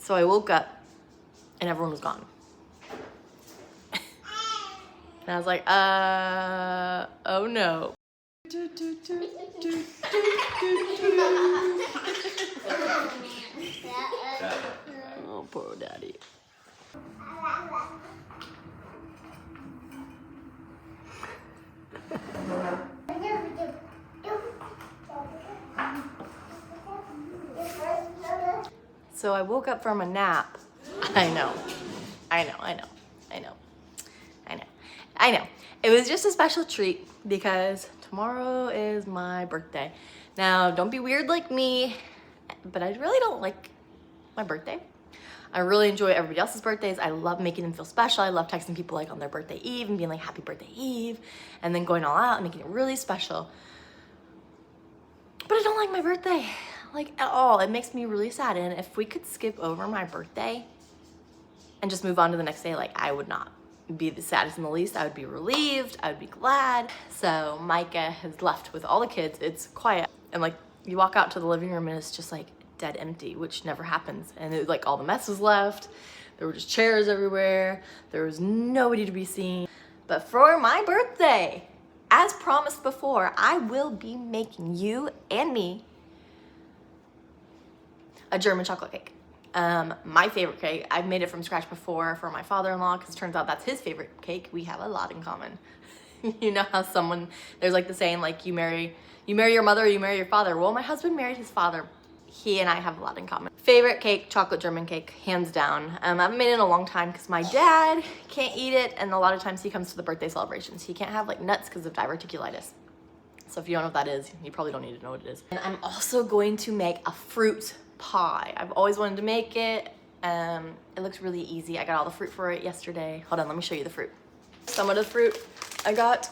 So I woke up and everyone was gone. And I was like, oh no. Oh, poor daddy. So I woke up from a nap. I know. It was just a special treat because tomorrow is my birthday. Now, don't be weird like me, but I really don't like my birthday. I really enjoy everybody else's birthdays. I love making them feel special. I love texting people like on their birthday eve and being like, happy birthday eve, and then going all out and making it really special. But I don't like my birthday, like at all. It makes me really sad. And if we could skip over my birthday and just move on to the next day, like I would not be the saddest in the least. I would be relieved, I would be glad. So Micah has left with all the kids. It's quiet. And like you walk out to the living room and it's just like dead empty, which never happens. And it, like all the mess was left. There were just chairs everywhere. There was nobody to be seen. But for my birthday, as promised before, I will be making you and me a German chocolate cake. My favorite cake. I've made it from scratch before for my father-in-law because it turns out that's his favorite cake. We have a lot in common. You know how there's like the saying like you marry your mother or you marry your father. Well, my husband married his father. He and I have a lot in common. Favorite cake, chocolate German cake, hands down. I haven't made it in a long time because my dad can't eat it, and a lot of times he comes to the birthday celebrations. He can't have like nuts because of diverticulitis. So if you don't know what that is, you probably don't need to know what it is. And I'm also going to make a fruit pie. I've always wanted to make it. It looks really easy. I got all the fruit for it yesterday. Hold on, let me show you the fruit. Some of the fruit I got.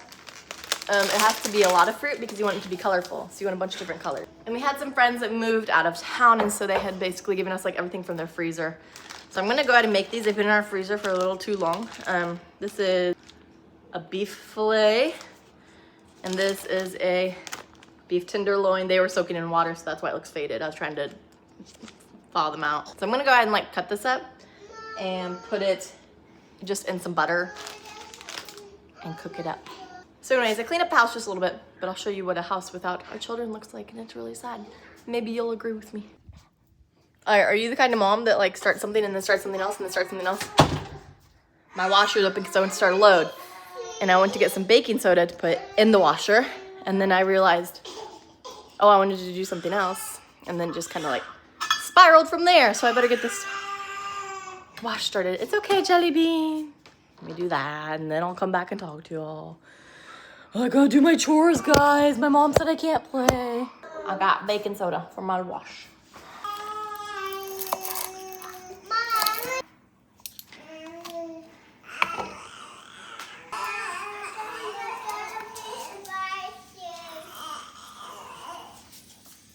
It has to be a lot of fruit because you want it to be colorful. So you want a bunch of different colors. And we had some friends that moved out of town, and so they had basically given us like everything from their freezer. So I'm gonna go ahead and make these. They've been in our freezer for a little too long. This is a beef fillet, and this is a beef tenderloin. They were soaking in water, so that's why it looks faded. I was trying to thaw them out. So I'm gonna go ahead and like cut this up and put it just in some butter and cook it up. So anyways, I cleaned up the house just a little bit, but I'll show you what a house without our children looks like, and it's really sad. Maybe you'll agree with me. All right, are you the kind of mom that like starts something and then starts something else and then starts something else? My washer's open because I went to start a load, and I went to get some baking soda to put in the washer, and then I realized, oh, I wanted to do something else, and then just kind of like spiraled from there. So I better get this wash started. It's okay, Jelly Bean. Let me do that, and then I'll come back and talk to y'all. I gotta do my chores, guys. My mom said I can't play. I got baking soda for my wash.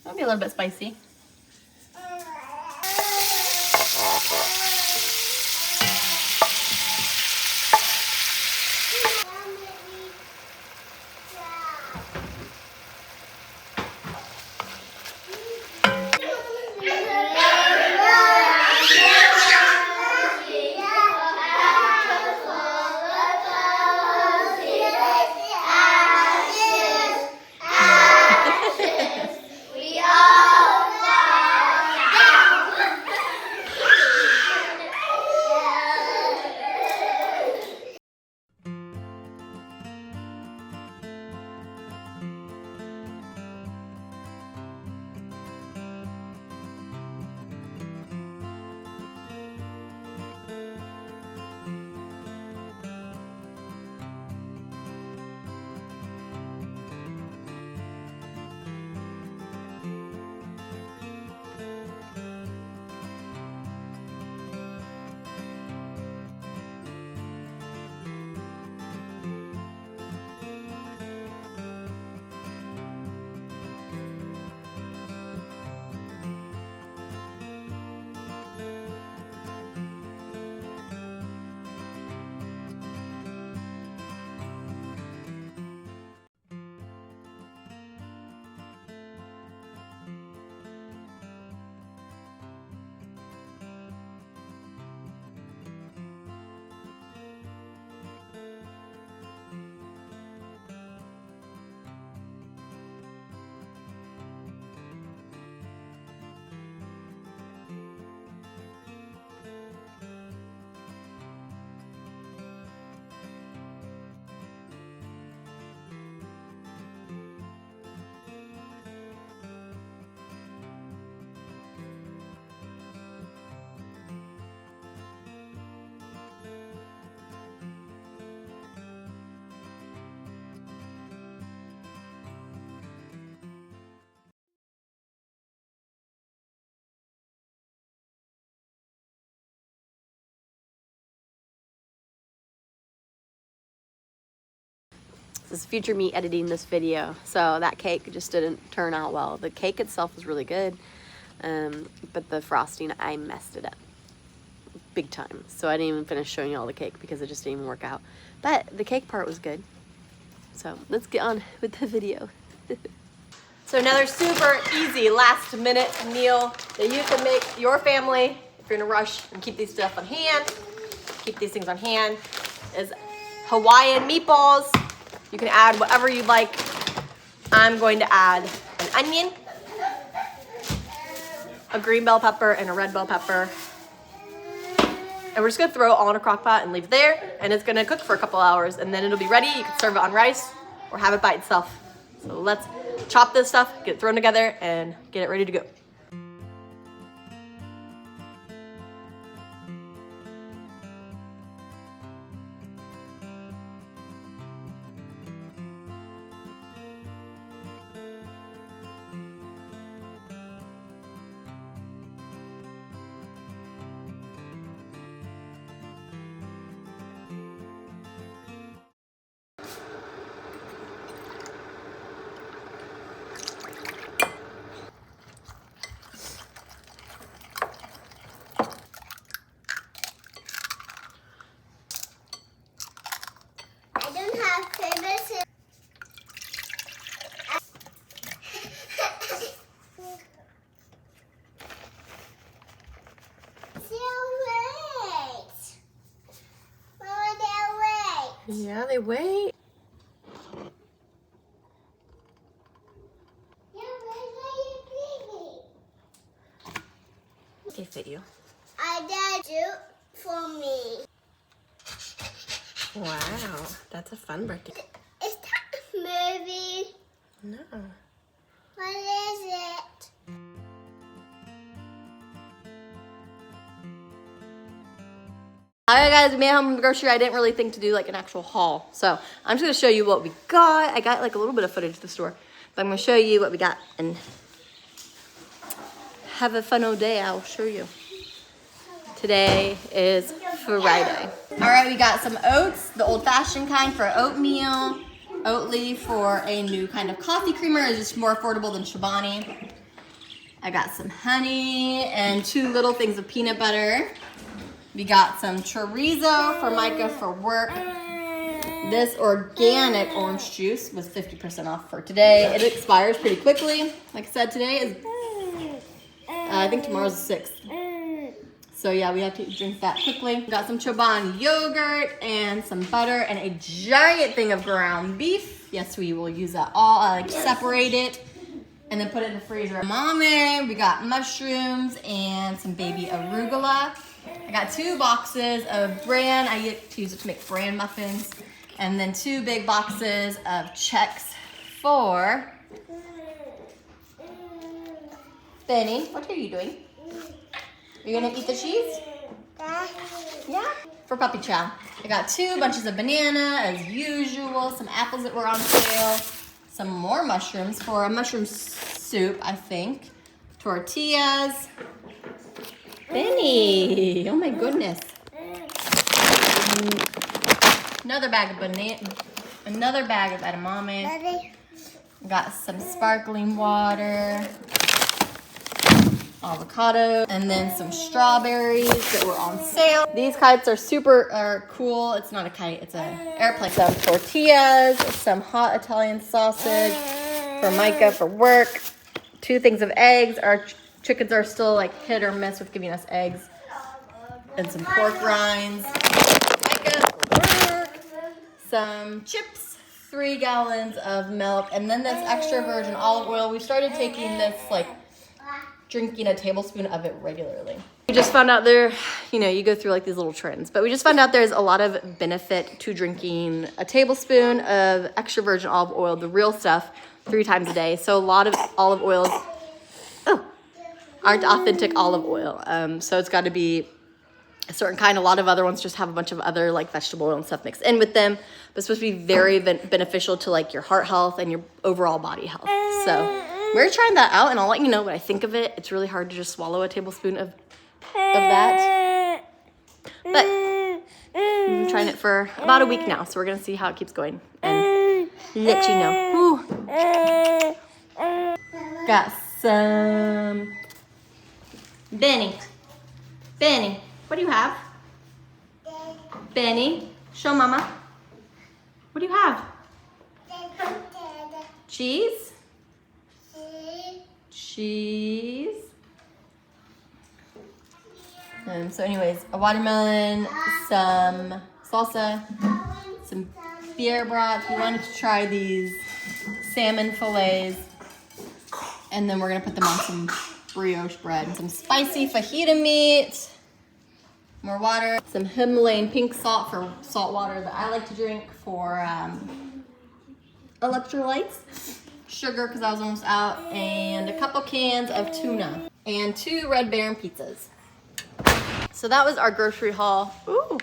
That'll be a little bit spicy. This is future me editing this video. So that cake just didn't turn out well. The cake itself was really good, but the frosting, I messed it up big time. So I didn't even finish showing you all the cake because it just didn't even work out. But the cake part was good. So let's get on with the video. So another super easy last minute meal that you can make your family if you're in a rush and keep these stuff on hand, keep these things on hand, is Hawaiian meatballs. You can add whatever you'd like. I'm going to add an onion, a green bell pepper, and a red bell pepper. And we're just gonna throw it all in a crock pot and leave it there, and it's gonna cook for a couple hours, and then it'll be ready. You can serve it on rice or have it by itself. So let's chop this stuff, get it thrown together, and get it ready to go. Yeah, they wait. Okay, video. I did it for me. Wow, that's a fun birthday. Is that a movie? No. What is it? Alright guys, we made it home from the grocery. I didn't really think to do like an actual haul. So I'm just gonna show you what we got. I got like a little bit of footage of the store, but I'm gonna show you what we got and have a fun old day. I'll show you. Today is Friday. Alright, we got some oats, the old fashioned kind for oatmeal. Oatly for a new kind of coffee creamer. It's just more affordable than Chobani. I got some honey and 2 little things of peanut butter. We got some chorizo for Micah for work. This organic orange juice was 50% off for today. It expires pretty quickly. Like I said, today is, I think tomorrow's the 6th. So yeah, we have to drink that quickly. Got some Chobani yogurt and some butter and a giant thing of ground beef. Yes, we will use that all. I like to separate it and then put it in the freezer. Mame, we got mushrooms and some baby arugula. I got 2 boxes of bran. I get to use it to make bran muffins. And then 2 big boxes of Chex for Benny. What are you doing? Are you gonna eat the cheese? Yeah? For Puppy Chow. I got 2 bunches of banana as usual. Some apples that were on sale. Some more mushrooms for a mushroom soup, I think. Tortillas. Benny, oh my goodness. Another bag of banana, another bag of edamame. Got some sparkling water, avocado, and then some strawberries that were on sale. These kites are super cool. It's not a kite, it's an airplane. Some tortillas, some hot Italian sausage for Micah for work. 2 things of eggs. Our chickens are still like hit or miss with giving us eggs. And some pork rinds. Micah for work. Some chips. 3 gallons of milk. And then this extra virgin olive oil. We started taking this, like, drinking a tablespoon of it regularly. We just found out there, you know, you go through like these little trends, but we just found out there's a lot of benefit to drinking a tablespoon of extra virgin olive oil, the real stuff, 3 times a day. So a lot of olive oils aren't authentic olive oil. So it's got to be a certain kind. A lot of other ones just have a bunch of other like vegetable oil and stuff mixed in with them. But it's supposed to be very beneficial to like your heart health and your overall body health. So we're trying that out, and I'll let you know what I think of it. It's really hard to just swallow a tablespoon of that. But I'm trying it for about a week now, so we're gonna see how it keeps going. And let you know. Ooh. Got some Benny. Benny, what do you have? Benny, show Mama. What do you have? Cheese? Cheese. So anyways, a watermelon, some salsa, some beer broth. We wanted to try these salmon fillets. And then we're gonna put them on some brioche bread and some spicy fajita meat. More water, some Himalayan pink salt for salt water that I like to drink for electrolytes. Sugar because I was almost out, and a couple cans of tuna, and 2 Red Baron pizzas. So that was our grocery haul. Ooh.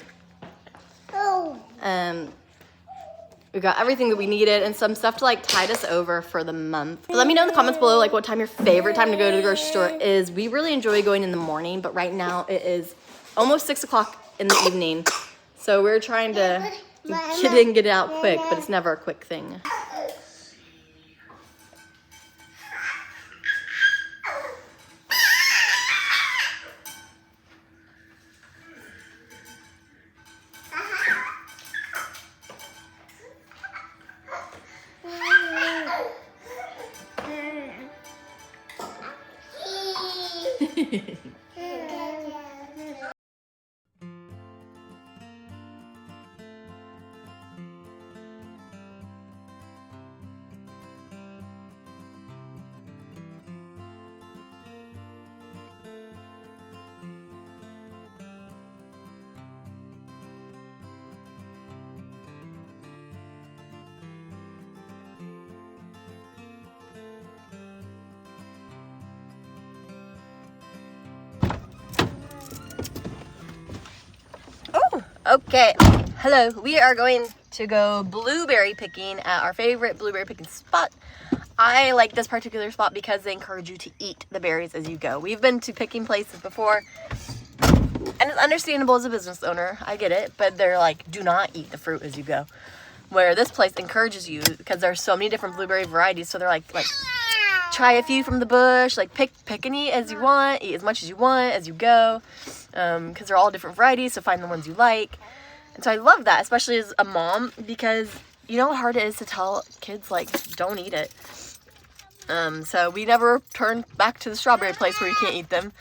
We got everything that we needed and some stuff to like tide us over for the month. Let me know in the comments below like what time your favorite time to go to the grocery store is. We really enjoy going in the morning, but right now it is almost 6 o'clock in the evening. So we're trying to get it out quick, but it's never a quick thing. Okay, hello. We are going to go blueberry picking at our favorite blueberry picking spot. I like this particular spot because they encourage you to eat the berries as you go. We've been to picking places before, and it's understandable as a business owner. I get it, but they're like, do not eat the fruit as you go. Where this place encourages you because there's so many different blueberry varieties. So they're like try a few from the bush, like pick and eat as you want, eat as much as you want as you go. Because they're all different varieties, so find the ones you like. And so I love that, especially as a mom, because you know how hard it is to tell kids, like, don't eat it. So we never turn back to the strawberry place where you can't eat them.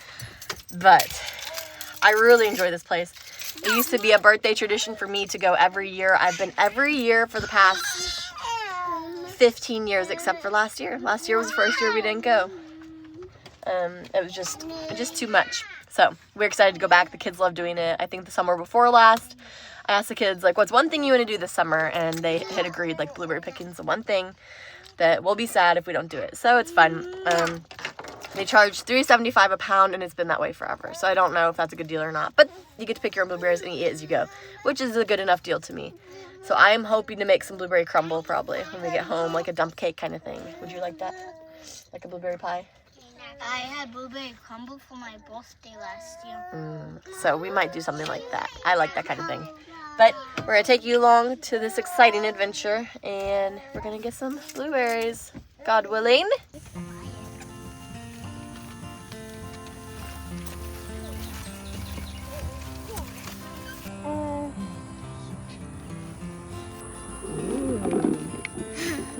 But I really enjoy this place. It used to be a birthday tradition for me to go every year. I've been every year for the past 15 years, except for last year. Last year was the first year we didn't go. It was just too much. So we're excited to go back. The kids love doing it. I think the summer before last, I asked the kids, like, what's one thing you want to do this summer? And they had agreed, like, blueberry picking is the one thing that we'll be sad if we don't do it. So it's fun. They charge $3.75 a pound, and it's been that way forever. So I don't know if that's a good deal or not. But you get to pick your own blueberries and eat it as you go, which is a good enough deal to me. So I'm hoping to make some blueberry crumble probably when we get home, like a dump cake kind of thing. Would you like that? Like a blueberry pie? I had blueberry crumble for my birthday last year. So we might do something like that. I like that kind of thing. But we're going to take you along to this exciting adventure, and we're going to get some blueberries, God willing.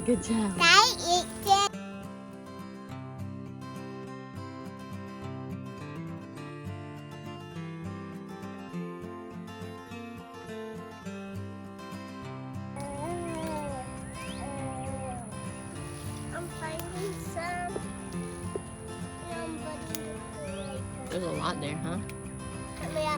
Good job. I eat it. I'm finding some. There's a lot there, huh? Yeah.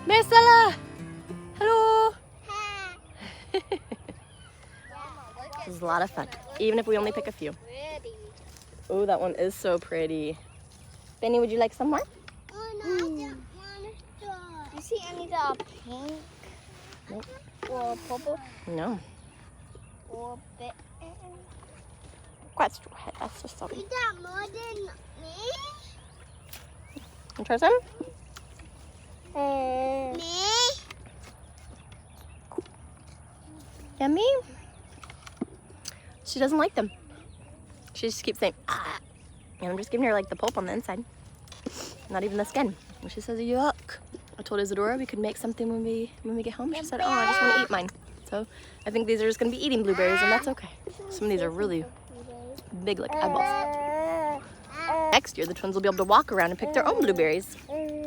Marcella! Hello! This is a lot of fun, even if we only pick a few. Oh, that one is so pretty. Benny, would you like some more? Oh, no, I don't want to stop. You see any that are pink? Nope. Or purple? No. Or bit? Quite straw hat, that's just something. You got more than me? Want to try some? Me? Yummy. She doesn't like them. She just keeps saying, ah. And I'm just giving her like the pulp on the inside. Not even the skin. And she says, yuck. I told Isadora we could make something when we get home. She said, oh, I just want to eat mine. So I think these are just going to be eating blueberries, and that's okay. Some of these are really big, like eyeballs. Next year, the twins will be able to walk around and pick their own blueberries.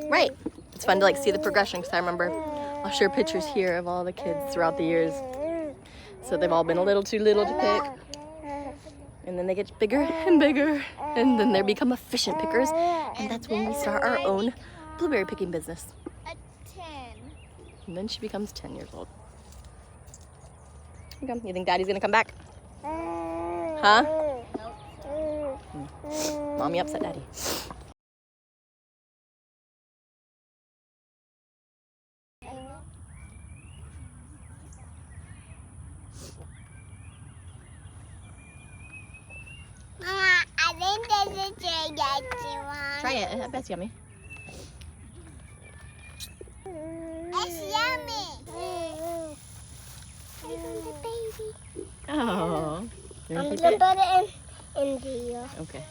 Right. It's fun to like see the progression, because I remember I'll share pictures here of all the kids throughout the years. So they've all been a little too little to pick. And then they get bigger and bigger, and then they become efficient pickers. And that's when we start our own blueberry picking business. A 10. And then she becomes 10 years old. You think Daddy's gonna come back? Huh? Mommy upset Daddy. Mama, I think there's a gigantic one. Try it. I bet it's yummy. It's yummy. The baby. Oh. I'm gonna put it in the Okay.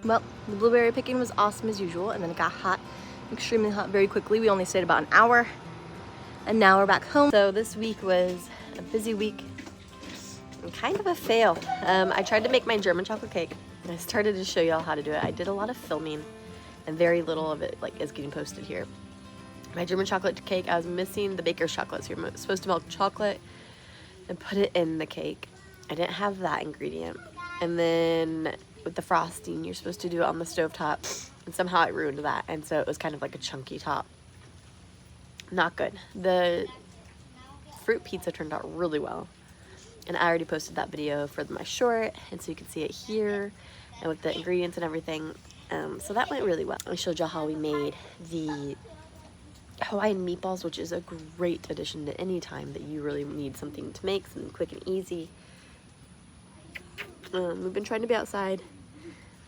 Well, the blueberry picking was awesome as usual, and then it got hot, extremely hot very quickly. We only stayed about an hour, and now we're back home. So this week was a busy week and kind of a fail. I tried to make my German chocolate cake, and I started to show y'all how to do it. I did a lot of filming, and very little of it like is getting posted here. My German chocolate cake, I was missing the baker's chocolate. So you're supposed to melt chocolate and put it in the cake. I didn't have that ingredient. And then with the frosting, you're supposed to do it on the stovetop, and somehow I ruined that, and so it was kind of like a chunky top. Not good. The fruit pizza turned out really well, and I already posted that video for my short, and so you can see it here, and with the ingredients and everything. So that went really well. I showed y'all how we made the Hawaiian meatballs, which is a great addition to any time that you really need something to make, something quick and easy. We've been trying to be outside.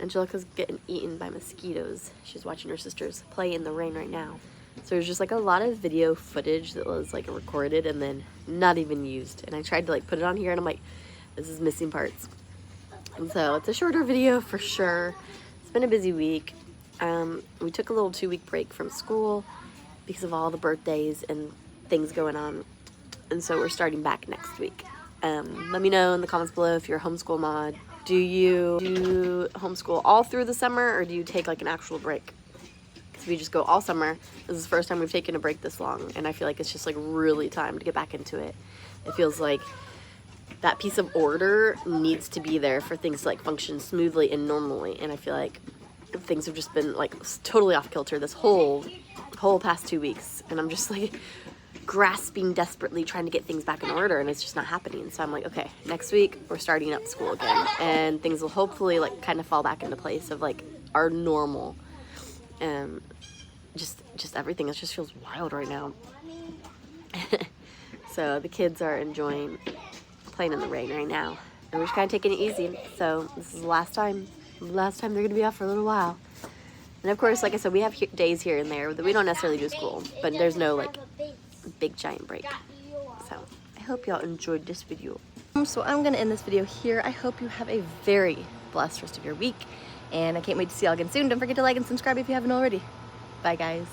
Angelica's getting eaten by mosquitoes. She's watching her sisters play in the rain right now. So there's just like a lot of video footage that was like recorded and then not even used. And I tried to like put it on here, and I'm like, this is missing parts. And so it's a shorter video for sure. It's been a busy week. We took a little 2-week break from school because of all the birthdays and things going on. And so we're starting back next week. Let me know in the comments below if you're a homeschool mod. Do you homeschool all through the summer, or do you take like an actual break? Because if you just go all summer, this is the first time we've taken a break this long, and I feel like it's just like really time to get back into it. It feels like that piece of order needs to be there for things to like function smoothly and normally, and I feel like things have just been like totally off kilter this whole past 2 weeks, and I'm just like grasping desperately trying to get things back in order, and it's just not happening. So I'm like, okay, next week we're starting up school again, and things will hopefully like kind of fall back into place of like our normal. Just everything, it just feels wild right now. So the kids are enjoying playing in the rain right now, and we're just kind of taking it easy. So this is the last time they're gonna be off for a little while. And of course, like I said, we have days here and there that we don't necessarily do school, but there's no like big giant break. So I hope y'all enjoyed this video. So I'm gonna end this video here. I hope you have a very blessed rest of your week, and I can't wait to see y'all again soon. Don't forget to like and subscribe if you haven't already. Bye guys.